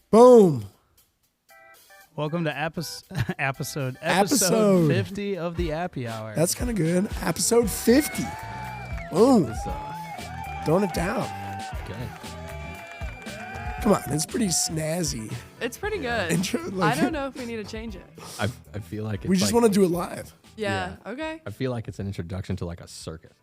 Boom. Welcome to episode Episode. 50 of the Appy Hour. That's kind of good. Episode 50. Boom. Throwing it down. Okay. Come on, it's pretty snazzy. It's pretty good. Intro, I don't know if we need to change it. I feel like it's We just like, want to do it live. Yeah. Okay. I feel like it's an introduction to like a circus.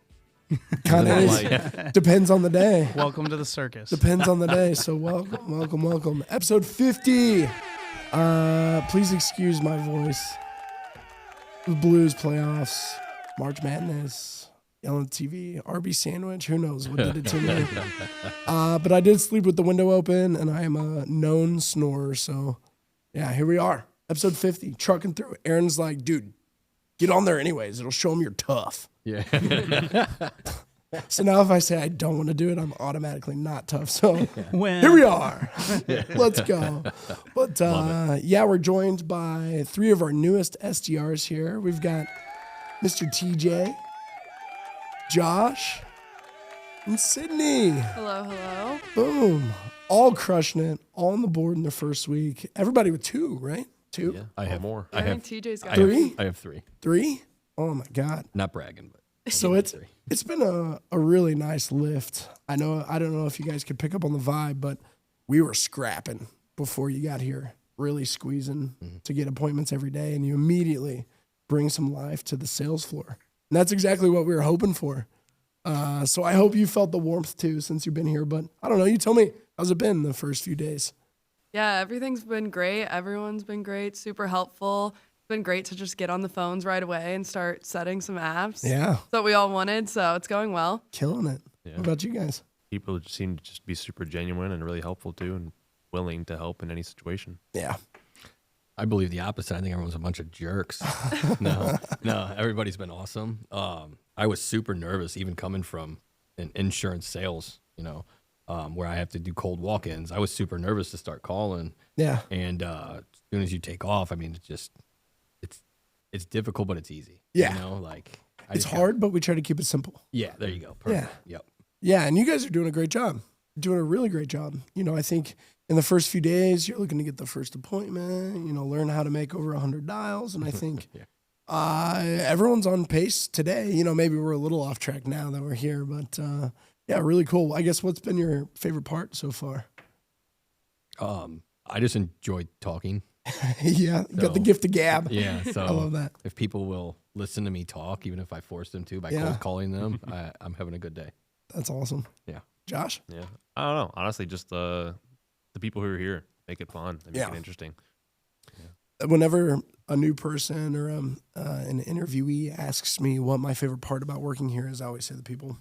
Kind of is. Like, Depends on the day. Welcome to the circus. Depends on the day. So welcome. Episode 50. Please excuse my voice. The Blues playoffs, March Madness, yelling at TV, RB sandwich. Who knows what did it to me? But I did sleep with the window open, and I am a known snorer. So, yeah, here we are. Episode 50, trucking through. Aaron's like, dude, get on there anyways. It'll show them you're tough. yeah. So now if I say I don't want to do it, I'm automatically not tough. So When- here we are. Let's go. But yeah, we're joined by three of our newest SDRs here. We've got Mr. TJ, Josh, and Sydney. Hello. Boom. All crushing it. All on the board in their first week. Everybody with two, right? Two? Yeah. I have more. I think TJ's got Three? I have three. Three? Oh my God. Not bragging, but So I have it's three. been a really nice lift. I don't know if you guys could pick up on the vibe, but we were scrapping before you got here, really squeezing to get appointments every day, and you immediately bring some life to the sales floor. And that's exactly what we were hoping for. So I hope you felt the warmth too since you've been here. But I don't know. You tell me, how's it been the first few days? Yeah, everything's been great. Everyone's been great. Super helpful. It's been great to just get on the phones right away and start setting some apps. Yeah, That's what we all wanted, so it's going well. killing it. Yeah. What about you guys? People seem to just be super genuine and really helpful too, and willing to help in any situation. Yeah. I believe the opposite. I think everyone's a bunch of jerks. No, everybody's been awesome. I was super nervous even coming from an insurance sales, where I have to do cold walk-ins. I was super nervous to start calling. Yeah. And as soon as you take off, I mean, it's difficult, but it's easy. Yeah. I It's just hard, but we try to keep it simple. Yeah, there you go. Perfect. Yep. Yeah, and you guys are doing a great job. Doing a really great job. I think in the first few days, you're looking to get the first appointment, learn how to make over 100 dials. And I think everyone's on pace today. Maybe we're a little off track now that we're here, but yeah, really cool. I guess what's been your favorite part so far? I just enjoyed talking. Yeah, you got the gift of gab. Yeah, so I love that. if people will listen to me talk, even if I force them to by cold calling them, I'm having a good day. That's awesome. Yeah. Josh? Yeah, I don't know. Honestly, just the people who are here make it fun. They make it interesting. Whenever a new person or an interviewee asks me what my favorite part about working here is, I always say the people.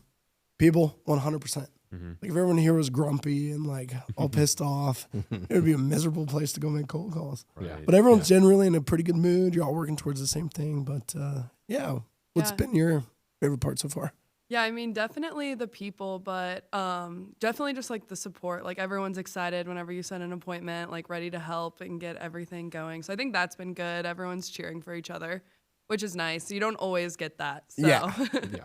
People, 100%. Like if everyone here was grumpy and like all pissed off, it would be a miserable place to go make cold calls. Right. Yeah. But everyone's generally in a pretty good mood. You're all working towards the same thing. But yeah, what's Yeah. been your favorite part so far? Yeah, I mean, definitely the people, but definitely just like the support. Like everyone's excited whenever you set an appointment, like ready to help and get everything going. So I think that's been good. Everyone's cheering for each other, which is nice. You don't always get that. So. Yeah.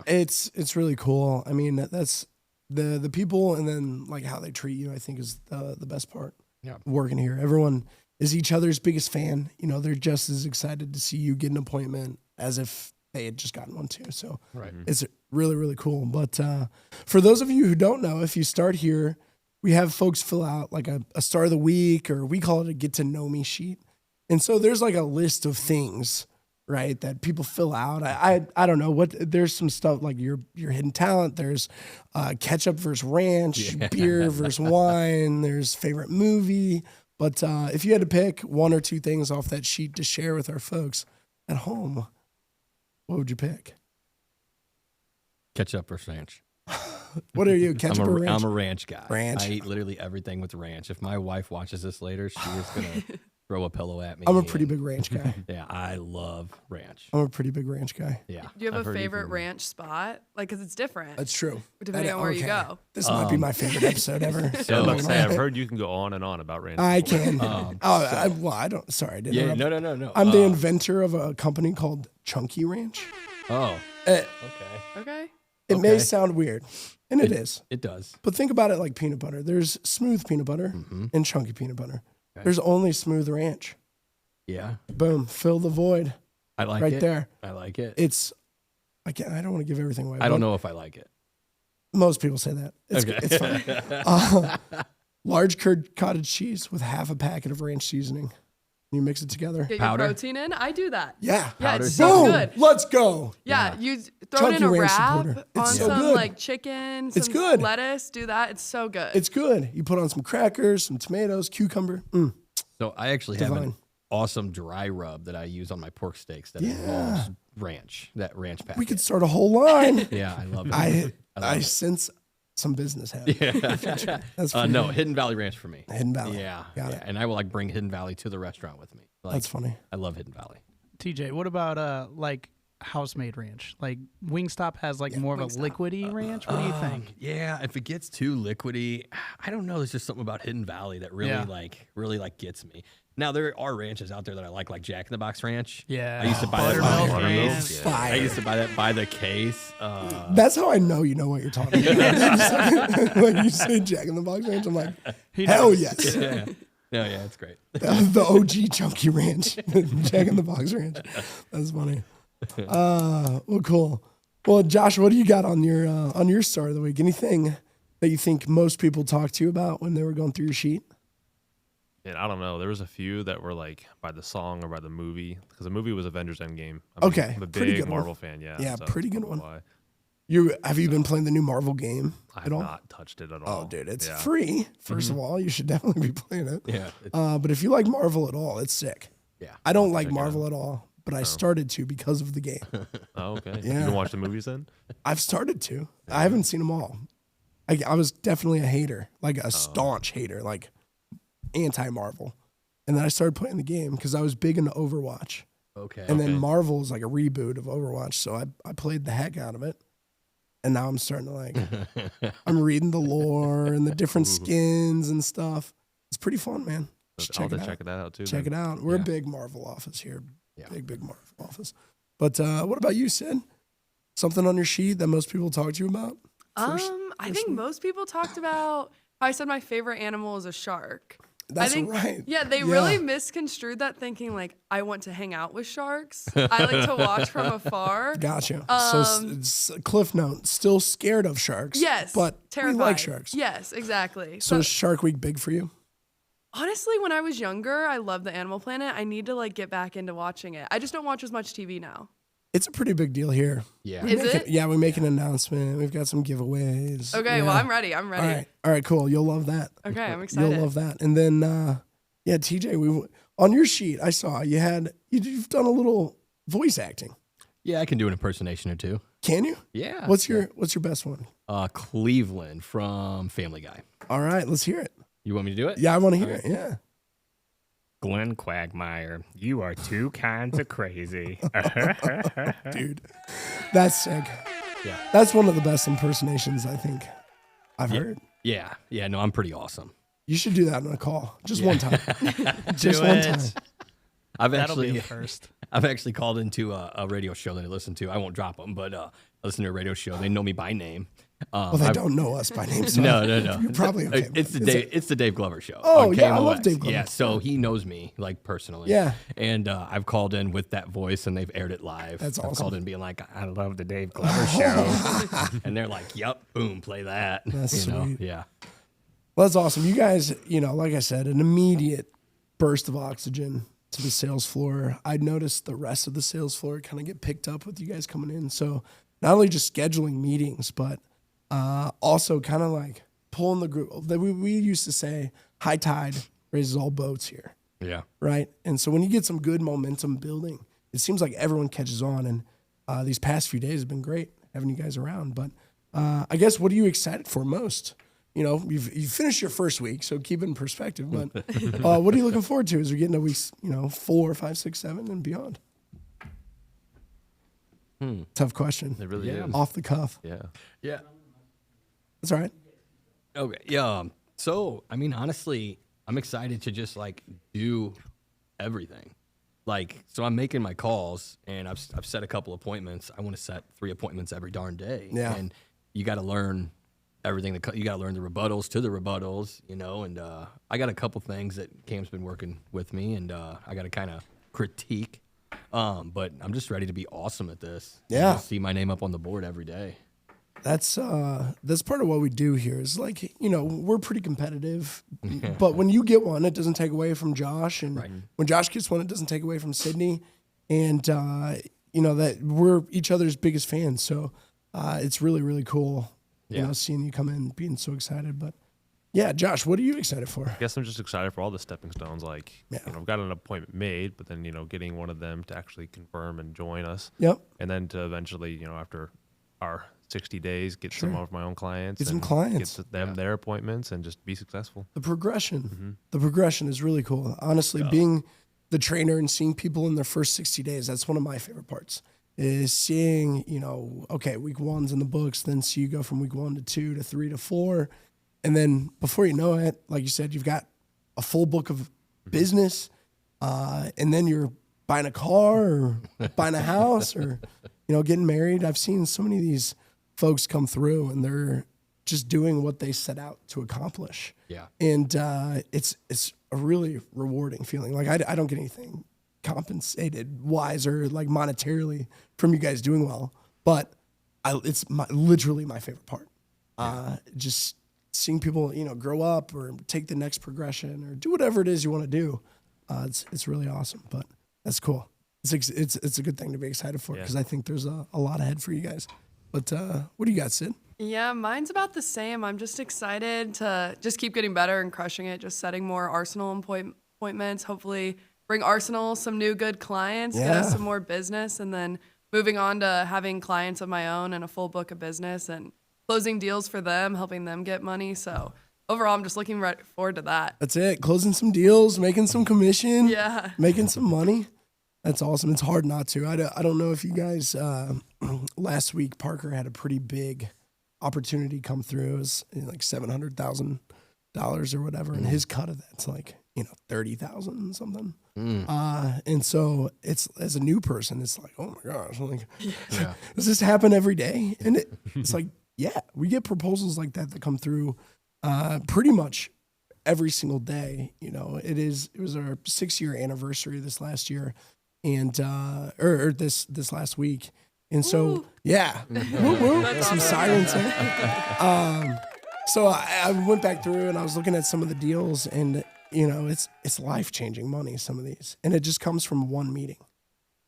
It's really cool. I mean, that's the people, and then like how they treat you, I think is the best part. Yeah. Working here. Everyone is each other's biggest fan. They're just as excited to see you get an appointment as if they had just gotten one too. So Right. it's really, really cool. But for those of you who don't know, if you start here, we have folks fill out like a start of the week, or we call it a get to know me sheet. And so there's like a list of things, right, that people fill out. I don't know what, there's some stuff like your hidden talent. There's ketchup versus ranch, beer versus wine. There's favorite movie. But if you had to pick one or two things off that sheet to share with our folks at home, what would you pick? Ketchup or ranch? What are you, ketchup or ranch? I'm a ranch guy. Ranch. I eat literally everything with ranch. If my wife watches this later, she is going to throw a pillow at me. I'm a pretty big ranch guy. Yeah, I love ranch. I'm a pretty big ranch guy. Yeah. Do you have I've a heard you favorite can- ranch spot? Like, because it's different That's true. depending on where you Okay. go. This might be my favorite episode ever. So like I say, I've heard you can go on and on about ranch. I can. I don't. Sorry, to Yeah, interrupt. no. I'm the inventor of a company called Chunky Ranch. Oh, It, okay. Okay. it may Okay. sound weird, and it is. It does. But think about it like peanut butter. There's smooth peanut butter and chunky peanut butter. Okay. There's only Smooth Ranch. Yeah. Boom, fill the void I like right it. there. I like it. It's, I don't want to give everything away. I don't but know if I like it. Most people say that. It's, Okay. it's fine. Large curd cottage cheese with half a packet of ranch seasoning. You mix it together. Get Powder? your protein in. I do that. Yeah. Yeah, Powder it's so Boom. good. Let's go. Yeah, you throw it in Chunky a ranch wrap supporter. It's on so some good. like chicken, some It's good. lettuce. Do that. It's so good. It's good. You put on some crackers, some tomatoes, cucumber. So I actually have Divine. an awesome dry rub that I use on my pork steaks that involves ranch, that ranch packet. We could start a whole line. Yeah, I love it. I love it. sense some business happening. Yeah. That's for No, you. Hidden Valley Ranch for me. Hidden Valley. Yeah. Got yeah. it. And I will like bring Hidden Valley to the restaurant with me. Like, That's funny. I love Hidden Valley. TJ, what about like house-made ranch? Like Wingstop has like more of a liquidy ranch. What do you think? Yeah, if it gets too liquidy, I don't know. There's just something about Hidden Valley that really gets me. Now there are ranches out there that I like Jack in the Box Ranch. Yeah. I used to buy that Buttermilk by the ranch. case. Fire. I used to buy that by the case. That's how I know you know what you're talking about. When you say Jack in the Box Ranch, I'm like, He hell knows. yes. Yeah. No, yeah, it's great. The OG Chunky Ranch, Jack in the Box Ranch. That's funny. Well, cool. Well, Josh, what do you got on your star of the week? Anything that you think most people talk to you about when they were going through your sheet? And I don't know. There was a few that were like by the song or by the movie, because the movie was Avengers Endgame. Okay, I'm a pretty big good one. Marvel fan. Yeah. Yeah, so pretty good that's one. why. Have you been playing the new Marvel game I at have all? not touched it at all. Oh, dude, it's Yeah. free. First of all, you should definitely be playing it. Yeah. But if you like Marvel at all, it's sick. Yeah. I don't like check it Marvel at all, but I started to because of the game. Oh, okay. Yeah. You can watch the movies then? I've started to. I haven't seen them all. I was definitely a hater, like a staunch hater, like anti-Marvel. And then I started playing the game because I was big into Overwatch. Okay. And then Marvel is like a reboot of Overwatch. So I played the heck out of it. And now I'm starting to like, I'm reading the lore and the different skins and stuff. It's pretty fun, man. Just I'll check it have to out. check that out too. Check then. it out. We're a Yeah. big Marvel office here. Yeah. Big Marvel office. But what about you, Sid? Something on your sheet that most people talk to you about? I think most people talked about. I said my favorite animal is a shark. That's I think, right. Yeah, they really misconstrued that, thinking like I want to hang out with sharks. I like to watch from afar. Gotcha. So cliff note, still scared of sharks. Yes, But terrified. we like sharks. Yes, exactly. So is Shark Week big for you? Honestly, when I was younger, I loved the Animal Planet. I need to like get back into watching it. I just don't watch as much TV now. It's a pretty big deal here. Yeah. Is it? Yeah, we make an announcement. We've got some giveaways. Okay, Yeah. well, I'm ready. I'm ready. All right, cool. You'll love that. Okay, I'm excited. You'll love that. And then, TJ, on your sheet, I saw you've done a little voice acting. Yeah, I can do an impersonation or two. Can you? Yeah. What's your best one? Cleveland from Family Guy. All right, let's hear it. You want me to do it? Yeah, I want to hear it. Yeah. Glenn Quagmire, you are two kinds of crazy. Dude, that's sick. Yeah. That's one of the best impersonations I think I've heard. Yeah. Yeah. No, I'm pretty awesome. You should do that on a call, just one time. Just Do one it. time. That'll be a first. I've actually called into a radio show that I listen to. I won't drop them, but I listen to a radio show. They know me by name. Well, they don't know us by name, so No. you're probably okay. It's the Dave Glover show. Oh, on yeah, I KMOX. love Dave Glover. Yeah, so he knows me like personally. Yeah. and I've called in with that voice, and they've aired it live. That's I've awesome. called in being like, I love the Dave Glover show, and they're like, "Yep, boom, play that." That's you know? sweet. Yeah. Well, that's awesome. You guys, like I said, an immediate burst of oxygen to the sales floor. I noticed the rest of the sales floor kind of get picked up with you guys coming in. So not only just scheduling meetings, but also kind of like pulling the group. We used to say high tide raises all boats here, Yeah. right? And so when you get some good momentum building, it seems like everyone catches on. And these past few days have been great having you guys around. But I guess, what are you excited for most? You've finished your first week, so keep it in perspective. But what are you looking forward to as we get into weeks, 4, 5, 6, 7, and beyond? Tough question. It really is. Off the cuff. Yeah. Yeah. That's all right. Okay. Yeah. So, I mean, honestly, I'm excited to just like do everything. Like, so I'm making my calls, and I've set a couple appointments. I want to set 3 appointments every darn day. Yeah. And you got to learn everything that you got to learn the rebuttals to the rebuttals, you know. And I got a couple things that Cam's been working with me, and I got to kind of critique. But I'm just ready to be awesome at this. Yeah. See my name up on the board every day. That's part of what we do here is like, you know, we're pretty competitive, but when you get one, it doesn't take away from Josh. And when Josh gets one, it doesn't take away from Sydney. And, you know, that we're each other's biggest fans. So it's really, really cool, you know, seeing you come in, being so excited. But yeah, Josh, what are you excited for? I guess I'm just excited for all the stepping stones. Like, you know, I've got an appointment made, but then, you know, getting one of them to actually confirm and join us. Yep. And then to eventually, you know, after our 60 days, get some of my own clients. Get some clients. Get them their appointments and just be successful. The progression. The progression is really cool. Honestly, being the trainer and seeing people in their first 60 days, that's one of my favorite parts. Is seeing, you know, okay, week 1's in the books, then see you go from week 1 to 2 to 3 to 4. And then before you know it, like you said, you've got a full book of business. And then you're buying a car or buying a house or, you know, getting married. I've seen so many of these folks come through and they're just doing what they set out to accomplish. Yeah. And it's a really rewarding feeling. Like I don't get anything compensated wise or like monetarily from you guys doing well, but it's literally my favorite part. Just seeing people, you know, grow up or take the next progression or do whatever it is you want to do. It's really awesome, but that's cool. It's a good thing to be excited for because I think there's a lot ahead for you guys. But what do you got, Sid? Yeah, mine's about the same. I'm just excited to just keep getting better and crushing it, just setting more Arsenal appointments, hopefully bring Arsenal some new good clients, get us some more business, and then moving on to having clients of my own and a full book of business and closing deals for them, helping them get money. So overall, I'm just looking forward to that. That's it. Closing some deals, making some commission, making some money. That's awesome. It's hard not to. I don't know if you guys, last week, Parker had a pretty big opportunity come through. It was like $700,000 or whatever. And his cut of that's like, you know, 30,000 something. And so it's, as a new person, it's like, oh my gosh, like, does this happen every day? And it's like, yeah, we get proposals like that come through pretty much every single day. You know, it was our 6-year anniversary this last year. And or this last week, and so some sirens there. So I went back through and I was looking at some of the deals, and you know it's life-changing money, some of these, and it just comes from one meeting,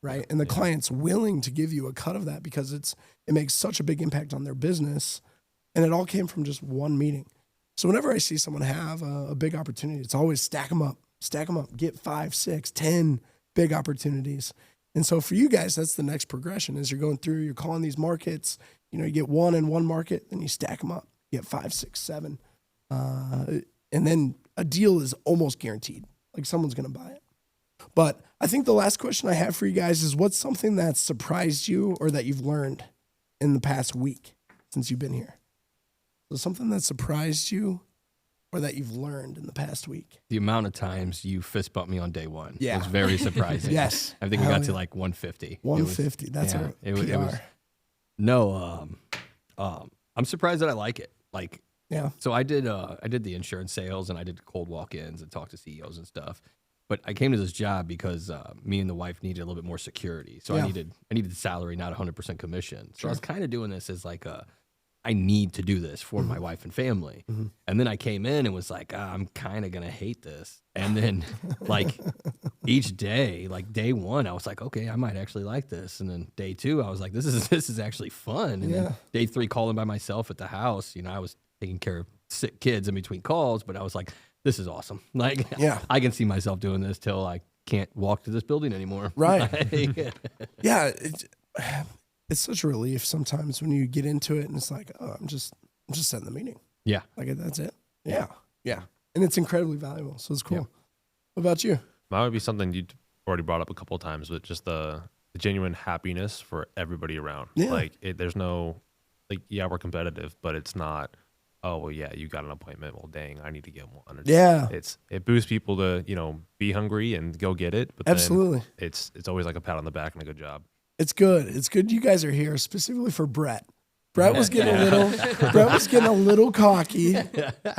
right? And the client's willing to give you a cut of that because it makes such a big impact on their business, and it all came from just one meeting. So whenever I see someone have a big opportunity, it's always stack them up, get 5, 6, 10 big opportunities. And so for you guys, that's the next progression. As you're going through, you're calling these markets, you know, you get one in one market, then you stack them up, you get 5, 6, 7. And then a deal is almost guaranteed. Like someone's going to buy it. But I think the last question I have for you guys is what's something that surprised you or that you've learned in the past week since you've been here? So something that surprised you or that you've learned in the past week? The amount of times you fist bumped me on day one Yeah. was very surprising. Yes. I think we got to like 150. 150. That's our it PR. was no. I'm surprised that I like it. Like, Yeah. so I did the insurance sales and I did cold walk-ins and talked to CEOs and stuff. But I came to this job because me and the wife needed a little bit more security. So Yeah. I needed salary, not 100% commission. So I was kind of doing this as like I need to do this for my wife and family. And then I came in and was like, I'm kind of going to hate this. And then like each day, like day 1, I was like, okay, I might actually like this. And then day 2, I was like, this is actually fun. And then day 3, calling by myself at the house, you know, I was taking care of sick kids in between calls, but I was like, this is awesome. Like, I can see myself doing this till I can't walk to this building anymore. Right. Yeah. It's such a relief sometimes when you get into it and it's like, oh, I'm just setting the meeting. Yeah. Like that's it. Yeah. Yeah. And it's incredibly valuable. So it's cool. Yeah. What about you? Mine would be something you already brought up a couple of times, but just the genuine happiness for everybody around. Yeah. Like there's no, like, yeah, we're competitive, but it's not, oh, well, yeah, you got an appointment. Well, dang, I need to get one. It boosts people to, you know, be hungry and go get it. But absolutely. Then it's always like a pat on the back and a good job. It's good. It's good you guys are here, specifically for Brett. Brett was getting a little cocky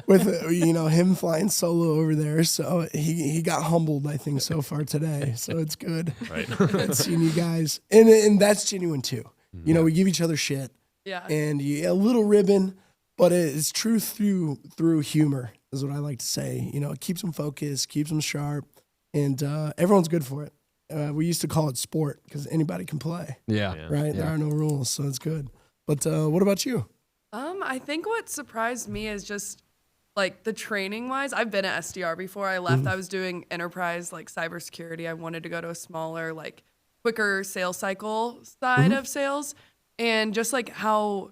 with him flying solo over there. So he got humbled, I think, so far today. So it's good. Right. Seeing you guys, and that's genuine too. We give each other shit. Yeah. And a little ribbon, but it's true through humor is what I like to say. It keeps them focused, keeps them sharp, and everyone's good for it. We used to call it sport because anybody can play. Yeah. Right. Yeah. There are no rules, so it's good. But what about you? I think what surprised me is just like the training wise. I've been at SDR before. I left. I was doing enterprise like cybersecurity. I wanted to go to a smaller, like quicker sales cycle side of sales, and just like how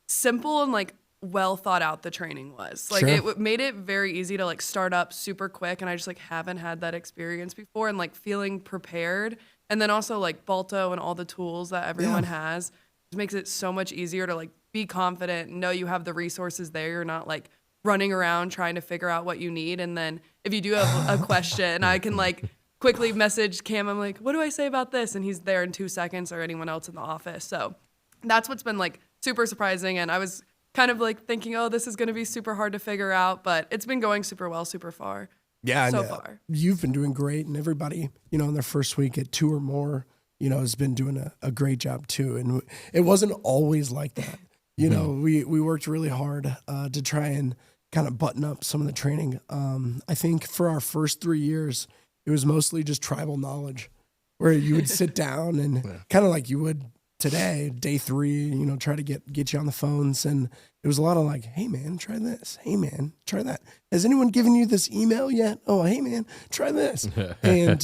simple and like well thought out the training was. Like it made it very easy to like start up super quick, and I just like haven't had that experience before, and like feeling prepared, and then also like Balto and all the tools that everyone has. It makes it so much easier to like be confident, know you have the resources there. You're not like running around trying to figure out what you need. And then if you do have a question, I can like quickly message Cam. I'm like, what do I say about this? And he's there in 2 seconds, or anyone else in the office. So that's what's been like super surprising. And I was kind of like thinking, oh, this is going to be super hard to figure out, but it's been going super well, super far. Yeah. So far. You've been doing great, and everybody, in their first week at 2 or more, has been doing a great job too. And it wasn't always like that. We worked really hard to try and kind of button up some of the training. I think for our first 3 years, it was mostly just tribal knowledge, where you would sit down and kind of like you would today, day 3, try to get you on the phones. And it was a lot of like, hey man, try this. Hey man, try that. Has anyone given you this email yet? Oh, hey man, try this. And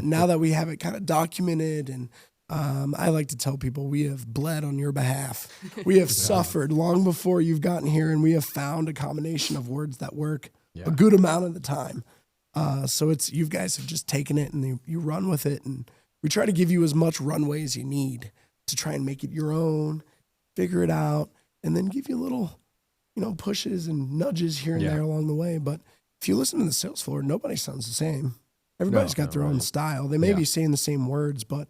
now that we have it kind of documented, and I like to tell people we have bled on your behalf. We have suffered long before you've gotten here, and we have found a combination of words that work a good amount of the time. So you guys have just taken it and you run with it, and we try to give you as much runway as you need to try and make it your own, figure it out, and then give you little, pushes and nudges here and there along the way. But if you listen to the sales floor, nobody sounds the same. Everybody's got their own style. They may be saying the same words, but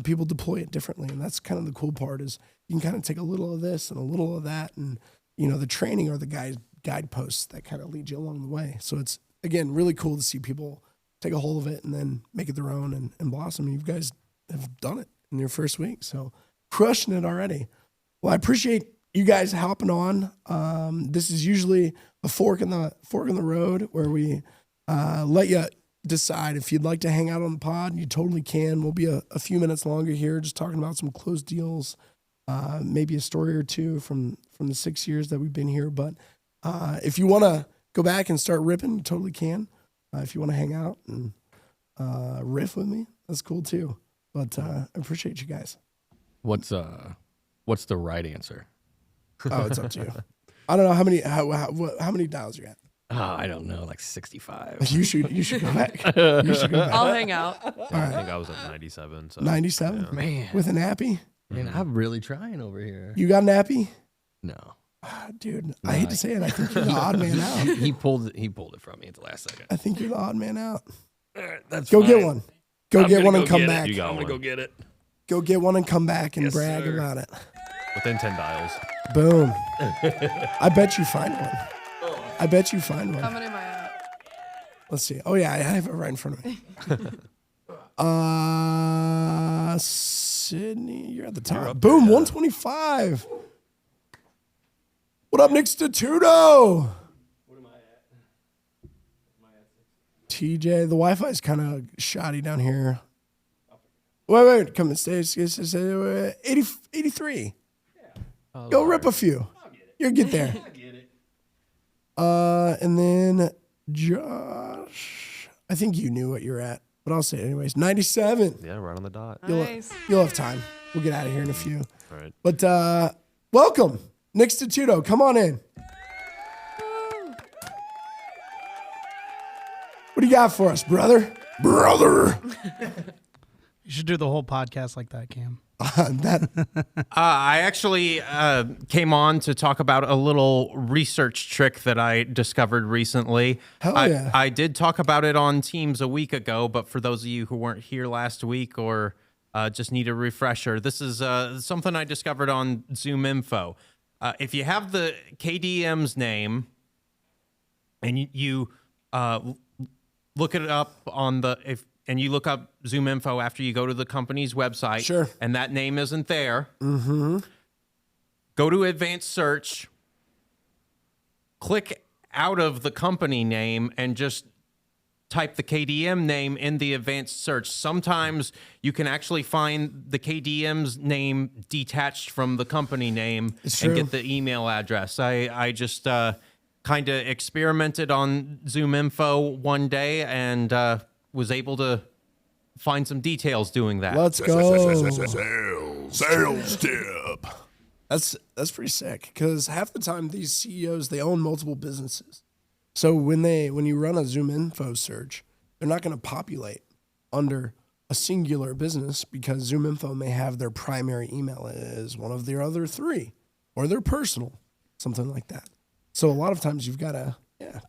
people deploy it differently. And that's kind of the cool part, is you can kind of take a little of this and a little of that. And, the training are the guideposts that kind of lead you along the way. So it's, again, really cool to see people take a hold of it and then make it their own and blossom. You guys have done it in your first week. So crushing it already. Well, I appreciate you guys hopping on. This is usually a fork in the road, where we let you decide if you'd like to hang out on the pod. You totally can. We'll be a few minutes longer here, just talking about some closed deals, maybe a story or two from the 6 years that we've been here. But if you want to go back and start ripping, you totally can. If you want to hang out and riff with me, that's cool too. But I appreciate you guys. What's the right answer? Oh, it's up to you. I don't know how many dials you're at. Oh, I don't know, like 65. You should go back. You should go back. I'll hang out. I think I was at 97. So 97? yeah. Man, With an appy? man, I'm really trying over here. You got an appy? No. Dude, I hate to say it. I think you're the odd man out. He pulled it from me at the last second. I think you're the odd man out. That's Go fine. get one. Go get one and come back. You got I'm gonna one. go get it. Go get one and come back and Yes, brag sir. about it. Within 10 dials. Boom. I bet you find one. I bet you find How one. many am I at? Let's see. Oh, yeah, I have it right in front of me. Sydney, you're at the top. Boom, 125. What up, Nick Statuto? What am I at? TJ, the Wi-Fi's kind of shoddy down here. Wait, come and stay 83. Go rip a few. You'll get there. And then Josh, I think you knew what you're at, but I'll say it anyways. 97. Yeah, right on the dot. Nice. You'll have time. We'll get out of here in a few. All right. But welcome, Nick Statuto. Come on in. What do you got for us, brother? Brother. You should do the whole podcast like that, Cam. I actually came on to talk about a little research trick that I discovered recently. Yeah. I did talk about it on Teams a week ago, but for those of you who weren't here last week or just need a refresher. This is something I discovered on Zoom Info. If you have the KDM's name and you look it up on and you look up Zoom Info after you go to the company's website, Sure. and that name isn't there, go to advanced search, click out of the company name, and just type the KDM name in the advanced search. Sometimes you can actually find the KDM's name detached from the company name and get the email address. I just kind of experimented on Zoom Info one day and was able to find some details doing that. Let's go. Sales tip. That's pretty sick, because half the time these CEOs, they own multiple businesses. So when you run a Zoom Info search, they're not going to populate under a singular business, because Zoom Info may have their primary email as one of their other three, or their personal, something like that. So a lot of times you've got to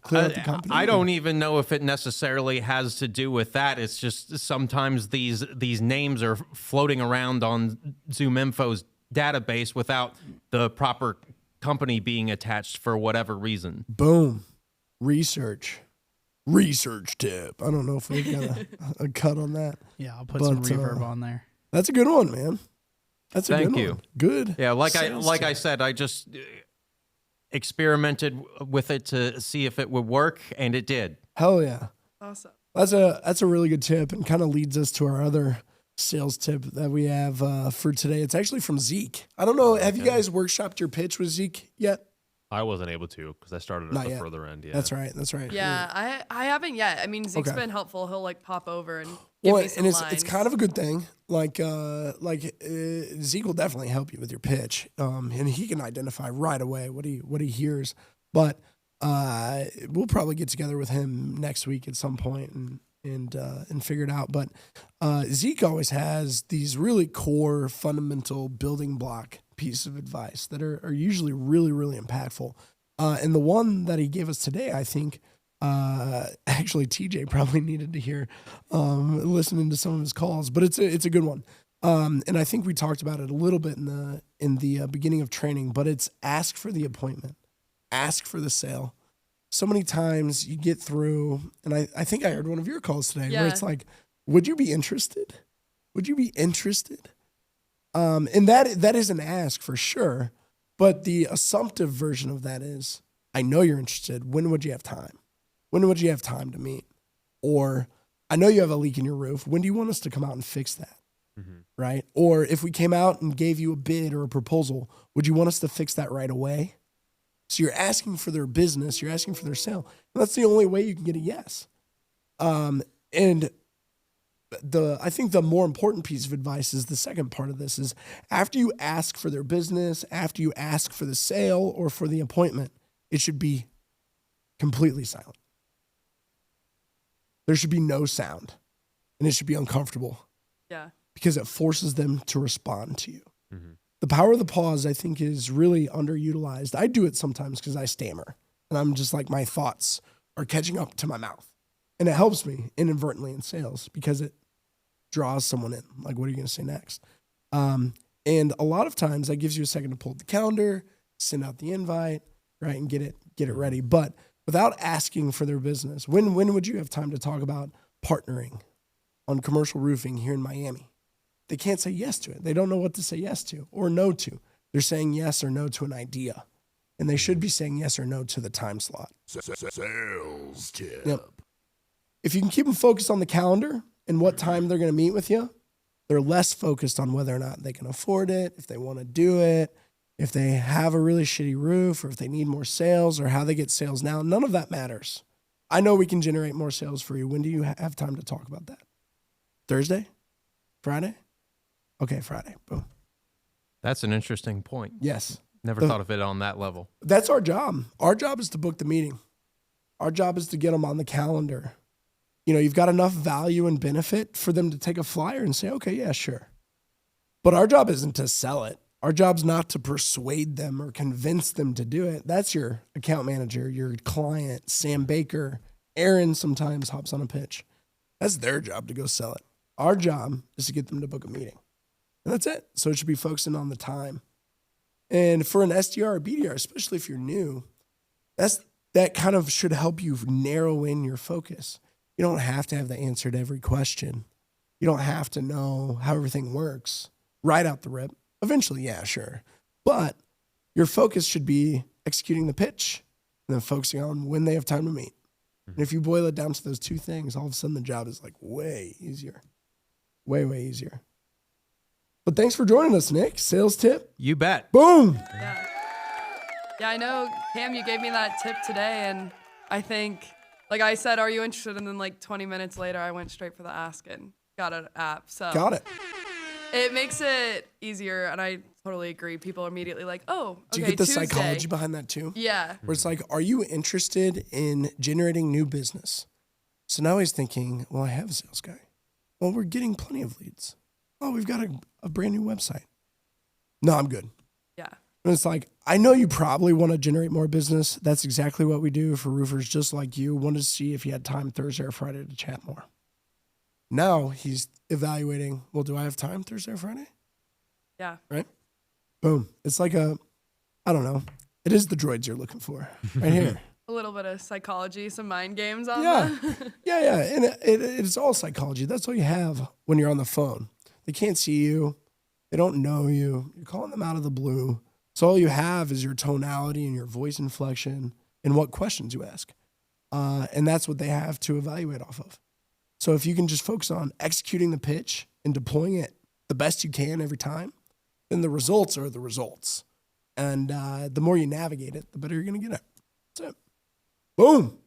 clear out the company. I don't even know if it necessarily has to do with that. It's just sometimes these names are floating around on Zoom Info's database without the proper company being attached for whatever reason. Boom. Research tip. I don't know if we got a cut on that. Yeah, I'll put some reverb on there. That's a good one, man. That's a Thank good you. one. Good. Yeah, like Sales I tip. said, I just experimented with it to see if it would work, and it did. Hell yeah. Awesome. That's a really good tip, and kind of leads us to our other sales tip that we have for today. It's actually from Zeke. I don't know. Have you guys workshopped your pitch with Zeke yet? I wasn't able to because I started Not at the yet. further end. Yeah, That's right. Yeah, I haven't yet. I mean, Zeke's Okay. been helpful. He'll like pop over and give me some and lines. it's kind of a good thing. Zeke will definitely help you with your pitch, and he can identify right away what he hears. But we'll probably get together with him next week at some point and figure it out. But Zeke always has these really core, fundamental building block pieces of advice that are usually really, really impactful. And the one that he gave us today, I think, actually TJ probably needed to hear listening to some of his calls, but it's a good one. And I think we talked about it a little bit in the beginning of training, but it's ask for the appointment, ask for the sale. So many times you get through, and I think I heard one of your calls today where it's like, would you be interested? Would you be interested? And that is an ask for sure. But the assumptive version of that is, I know you're interested. When would you have time? When would you have time to meet? Or, I know you have a leak in your roof. When do you want us to come out and fix that? Mm-hmm. Right? Or if we came out and gave you a bid or a proposal, would you want us to fix that right away? So you're asking for their business, you're asking for their sale. And that's the only way you can get a yes. And I think the more important piece of advice is the second part of this is, after you ask for their business, after you ask for the sale or for the appointment, it should be completely silent. There should be no sound, and it should be uncomfortable. Yeah. Because it forces them to respond to you. Mm-hmm. The power of the pause, I think, is really underutilized. I do it sometimes because I stammer, and I'm just like, my thoughts are catching up to my mouth. And it helps me inadvertently in sales because it draws someone in. Like, what are you going to say next? And a lot of times that gives you a second to pull up the calendar, send out the invite, right, and get it ready. But without asking for their business, when would you have time to talk about partnering on commercial roofing here in Miami? They can't say yes to it. They don't know what to say yes to or no to. They're saying yes or no to an idea. And they should be saying yes or no to the time slot. Sales tip. Yep. If you can keep them focused on the calendar and what time they're going to meet with you, they're less focused on whether or not they can afford it, if they want to do it, if they have a really shitty roof, or if they need more sales, or how they get sales now. None of that matters. I know we can generate more sales for you. When do you have time to talk about that? Thursday? Friday? Okay, Friday. Boom. That's an interesting point. Yes. Never thought of it on that level. That's our job. Our job is to book the meeting. Our job is to get them on the calendar. You know, you've got enough value and benefit for them to take a flyer and say, okay, yeah, sure. But our job isn't to sell it. Our job's not to persuade them or convince them to do it. That's your account manager, your client, Sam Baker. Aaron sometimes hops on a pitch. That's their job to go sell it. Our job is to get them to book a meeting. And that's it. So it should be focusing on the time. And for an SDR or BDR, especially if you're new, that kind of should help you narrow in your focus. You don't have to have the answer to every question. You don't have to know how everything works right out the rip. Eventually, yeah, sure. But your focus should be executing the pitch and then focusing on when they have time to meet. And if you boil it down to those two things, all of a sudden the job is like way easier. Way, way easier. But thanks for joining us, Nick. Sales tip. You bet. Boom. Yeah, I know, Cam, you gave me that tip today, and I think, like I said, are you interested? And then like 20 minutes later, I went straight for the ask and got an app. So got it. It makes it easier, and I totally agree. People are immediately like, oh, okay, Do you get the Tuesday. psychology behind that too? Yeah. Where it's like, are you interested in generating new business? So now he's thinking, well, I have a sales guy. Well, we're getting plenty of leads. Oh, we've got a brand new website. No, I'm good. Yeah. And it's like, I know you probably want to generate more business. That's exactly what we do for roofers just like you. Wanted to see if you had time Thursday or Friday to chat more. Now he's evaluating, well, do I have time Thursday or Friday? Yeah. Right? Boom. It's like I don't know. It is the droids you're looking for right here. A little bit of psychology, some mind games on Yeah. that. Yeah. And it's all psychology. That's all you have when you're on the phone. They can't see you. They don't know you. You're calling them out of the blue. So all you have is your tonality and your voice inflection and what questions you ask. And that's what they have to evaluate off of. So if you can just focus on executing the pitch and deploying it the best you can every time, then the results are the results. And the more you navigate it, the better you're going to get it. That's it. Boom.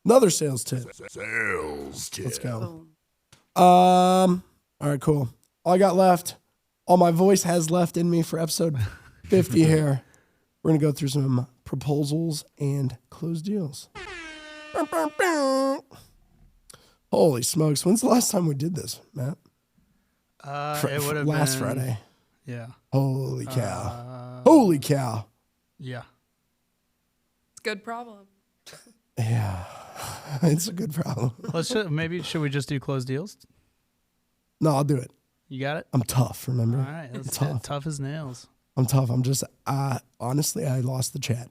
Another sales tip. Sales tip. Let's go. Boom. All right, cool. All I got left, all my voice has left in me for episode 50 here. We're going to go through some proposals and closed deals. Holy smokes. When's the last time we did this, Matt? It would have last been Friday. Yeah. Holy cow. Holy cow. Yeah. It's a good problem. Yeah. It's a good problem. Should we just do closed deals? No, I'll do it. You got it? I'm tough, remember? All right. Let's do it. Tough as nails. I'm tough. I'm just, honestly, I lost the chat.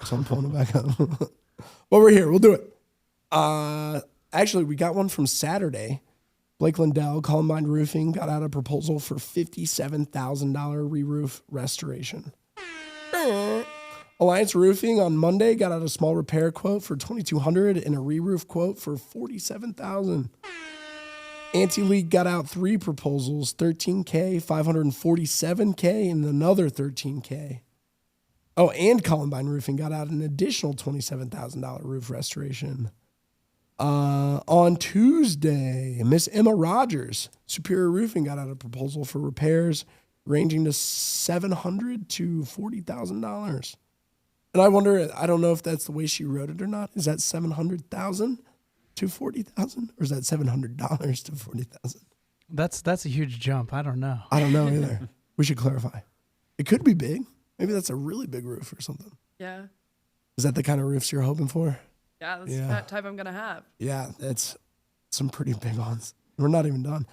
So I'm pulling it back up. Well, we're here. We'll do it. Actually, we got one from Saturday. Blake Lindell, Columbine Roofing, got out a proposal for $57,000 re-roof restoration. Alliance Roofing on Monday got out a small repair quote for $2,200 and a re-roof quote for $47,000. Anti-League got out 3 proposals, $13K, $547K, and another $13K. Oh, and Columbine Roofing got out an additional $27,000 roof restoration. On Tuesday, Miss Emma Rogers, Superior Roofing, got out a proposal for repairs ranging to $700 to $40,000. And I wonder, I don't know if that's the way she wrote it or not. Is that $700,000 to $40,000, or is that $700 to $40,000? That's a huge jump. I don't know. I don't know either. We should clarify. It could be big. Maybe that's a really big roof or something. Yeah. Is that the kind of roofs you're hoping for? Yeah, that's Yeah. that type I'm going to have. Yeah, that's some pretty big ones. We're not even done.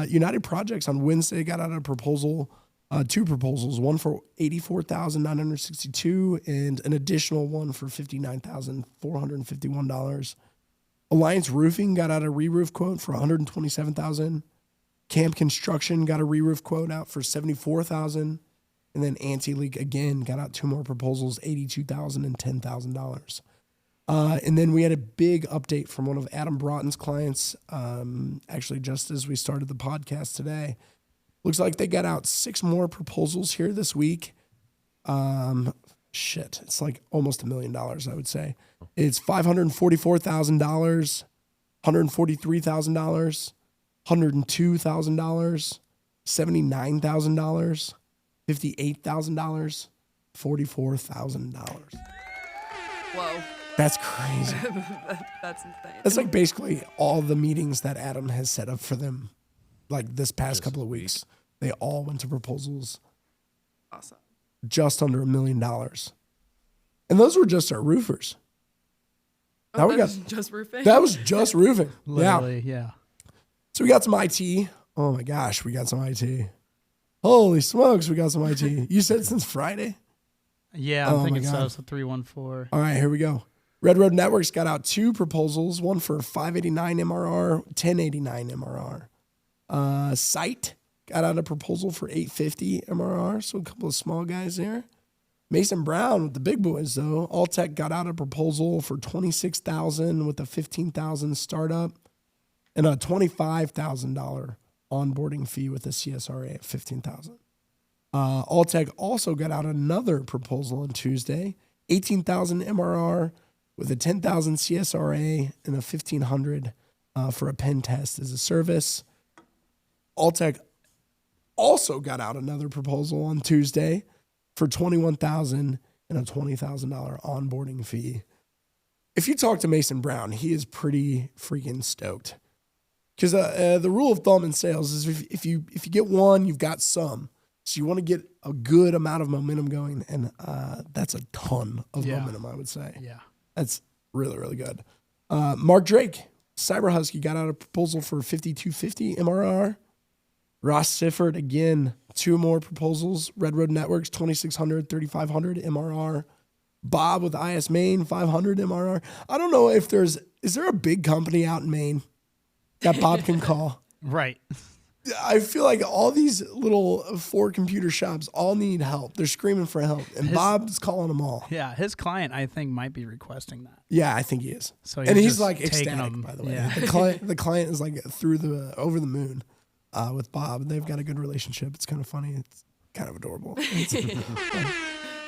United Projects on Wednesday got out a proposal, 2 proposals, one for $84,962 and an additional one for $59,451. Alliance Roofing got out a re-roof quote for $127,000. Camp Construction got a re-roof quote out for $74,000. And then Anti-League again got out 2 more proposals, $82,000 and $10,000. And then we had a big update from one of Adam Broughton's clients, actually just as we started the podcast today. Looks like they got out 6 more proposals here this week. It's like almost $1 million, I would say. It's $544,000, $143,000, $102,000, $79,000, $58,000, $44,000. Whoa. That's crazy. That's insane. That's like basically all the meetings that Adam has set up for them, like this past couple of weeks. They all went to proposals Awesome. just under $1 million. And those were just our roofers. Oh, Now we that's got just roofing? that was just roofing. Literally, yeah. So we got some IT. Oh my gosh, we got some IT. Holy smokes, we got some IT. You said since Friday? Yeah, I'm thinking so. So 314. All right, here we go. Red Road Networks got out 2 proposals, one for 589 MRR, 1089 MRR. Site got out a proposal for 850 MRR, so a couple of small guys there. Mason Brown with the big boys, though. Alltech got out a proposal for $26,000 with a $15,000 startup and a $25,000 onboarding fee with a CSRA at $15,000. Alltech also got out another proposal on Tuesday, 18,000 MRR with a 10,000 CSRA and a 1,500 for a pen test as a service. Alltech also got out another proposal on Tuesday for $21,000 and a $20,000 onboarding fee. If you talk to Mason Brown, he is pretty freaking stoked. Because the rule of thumb in sales is if you get one, you've got some. So you want to get a good amount of momentum going, and that's a ton of momentum, I would say. Yeah. That's really, really good. Mark Drake, Cyber Husky, got out a proposal for 5,250 MRR. Ross Sifford, again, 2 more proposals. Red Road Networks, 2,600, 3,500 MRR. Bob with IS Maine, 500 MRR. I don't know if is there a big company out in Maine that Bob can call? Right. I feel like all these little 4 computer shops all need help. They're screaming for help, and Bob's calling them all. Yeah, his client, I think, might be requesting that. Yeah, I think he is. So he's like ecstatic, by the way. Yeah. The client is like over the moon with Bob. They've got a good relationship. It's kind of funny. It's kind of adorable.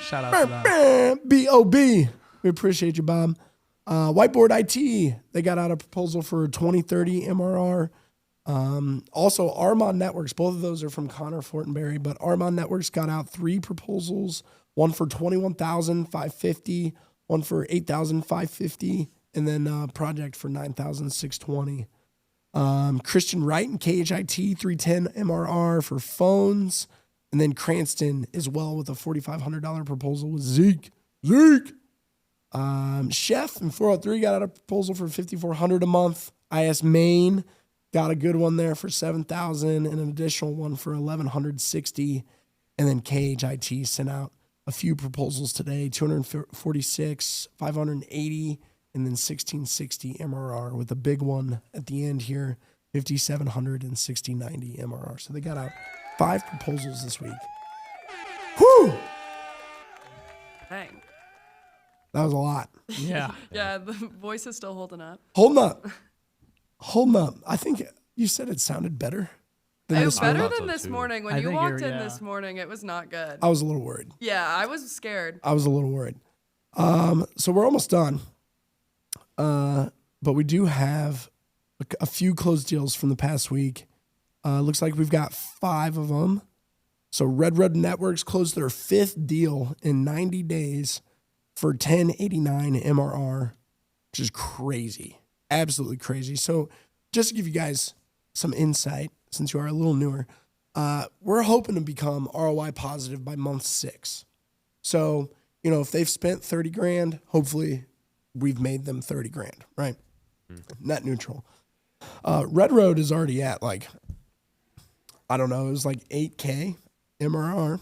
Shout out to them. B.O.B. We appreciate you, Bob. Whiteboard IT, they got out a proposal for 2030 MRR. Also, Armon Networks, both of those are from Connor Fortenberry, but Armon Networks got out 3 proposals, one for 21,550, one for 8,550, and then project for 9,620. Christian Wright and KHIT 310 MRR for phones, and then Cranston as well with a $4,500 proposal with Zeke. Chef and 403 got out a proposal for $5,400 a month. IS Maine got a good one there for $7,000 and an additional one for $1,160. And then KHIT sent out a few proposals today, 246, 580, and then 1660 MRR with a big one at the end here, 5,700 and 6090 MRR. So they got out 5 proposals this week. Whew! Dang. That was a lot. Yeah. Yeah, the voice is still holding up. Hold up. I think you said it sounded better. It was better than so this too. morning. When you walked in this morning, it was not good. I was a little worried. Yeah, I was scared. So we're almost done. But we do have a few closed deals from the past week. Looks like we've got 5 of them. So Red Road Networks closed their 5th deal in 90 days for 1089 MRR, which is crazy. Absolutely crazy. So just to give you guys some insight, since you are a little newer, we're hoping to become ROI positive by month 6. So, if they've spent 30 grand, hopefully we've made them 30 grand, right? Net neutral. Red Road is already at it was like 8K MRR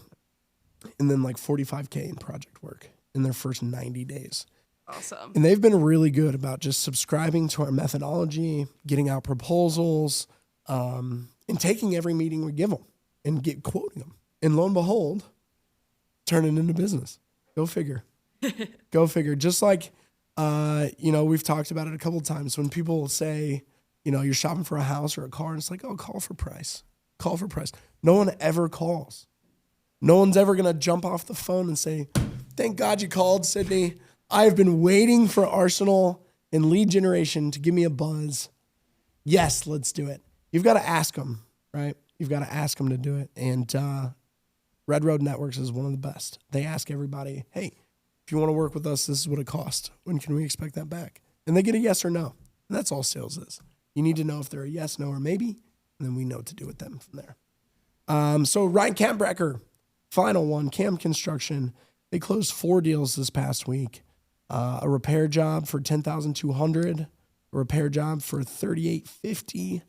and then like 45K in project work in their first 90 days. Awesome. And they've been really good about just subscribing to our methodology, getting out proposals, and taking every meeting we give them and quoting them. And lo and behold, turn it into business. Go figure. Go figure. Just like, we've talked about it a couple of times when people say, you're shopping for a house or a car, and it's like, oh, call for price. Call for price. No one ever calls. No one's ever going to jump off the phone and say, thank God you called, Sydney. I have been waiting for Arsenal and lead generation to give me a buzz. Yes, let's do it. You've got to ask them, right? You've got to ask them to do it. And Red Road Networks is one of the best. They ask everybody, hey, if you want to work with us, this is what it costs. When can we expect that back? And they get a yes or no. And that's all sales is. You need to know if they're a yes, no, or maybe, and then we know what to do with them from there. So Ryan Cambrecker, final one, Cam Construction. They closed 4 deals this past week. A repair job for $10,200, a repair job for $3,850,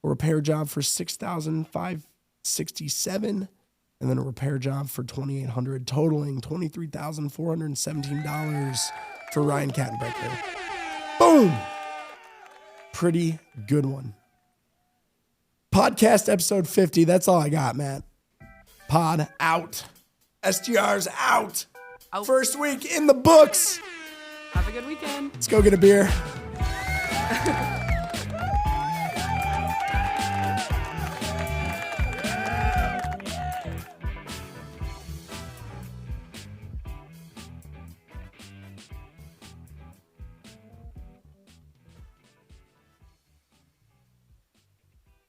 a repair job for $6,567, and then a repair job for $2,800, totaling $23,417 for Ryan Kattenbecker. Boom! Pretty good one. Podcast episode 50. That's all I got, Matt. Pod out. SGR's out. First week in the books. Have a good weekend. Let's go get a beer.